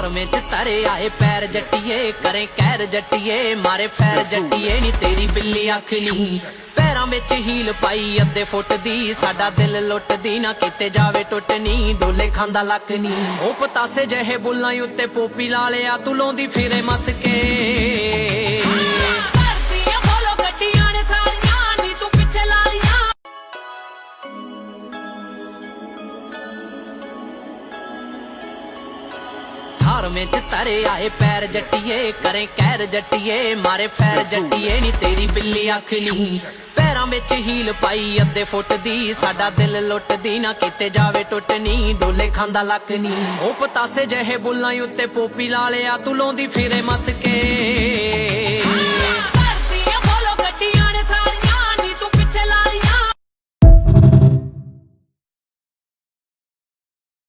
ਧਾਰਮੇ ਚ ਤਰੇ ਆਏ ਪੈਰ ਜੱਟੀਏ ਕਰੇ ਕਹਿਰ ਜੱਟੀਏ ਮਾਰੇ ਫੈਰ ਜੱਟੀਏ ਨੀ ਤੇਰੀ ਬਿੱਲੀ ਅੱਖ ਨੀ ਪੈਰਾਂ ਵਿੱਚ ਹੀਲ ਪਾਈ ਅੱਧੇ ਫੁੱਟ ਦੀ ਸਾਡਾ ਦਿਲ ਲੁੱਟਦੀ ਨਾ ਕਿਤੇ ਜਾਵੇ ਟੁੱਟਣੀ ਡੋਲੇ ਖਾਂਦਾ ਲੱਕ ਨੀ ਉਹ ਪਤਾਸੇ ਜਿਹੇ ਬੁੱਲਾਂ ਉੱਤੇ ਪੋਪੀ ਲਾ ਲਿਆ ਤੂੰ ਲਾਉਂਦੀ ਫਿਰੇ ਮਸ ਕੇ ਧਾਰਮੇ ਚ ਤਰੇ ਆਏ ਪੈਰ ਜੱਟੀਏ ਕਰੇ ਕਹਿਰ ਜੱਟੀਏ ਮਾਰੇ ਫੈਰ ਜੱਟੀਏ ਨੀ ਤੇਰੀ ਬਿੱਲੀ ਅੱਖ ਨੀ ਪੈਰਾਂ ਵਿੱਚ ਹੀਲ ਪਾਈ ਅੱਧੇ ਫੁੱਟ ਦੀ ਸਾਡਾ ਦਿਲ ਲੁੱਟਦੀ ਨਾ ਕਿਤੇ ਜਾਵੇ ਟੁੱਟਣੀ ਡੋਲੇ ਖਾਂਦਾ ਲੱਕ ਨੀ ਉਹ ਪਤਾਸੇ ਜਿਹੇ ਬੁੱਲਾਂ ਉੱਤੇ ਪੋਪੀ ਲਾ ਲਿਆ ਤੂੰ ਲਾਉਂਦੀ ਫਿਰੇ ਮਸ ਕੇ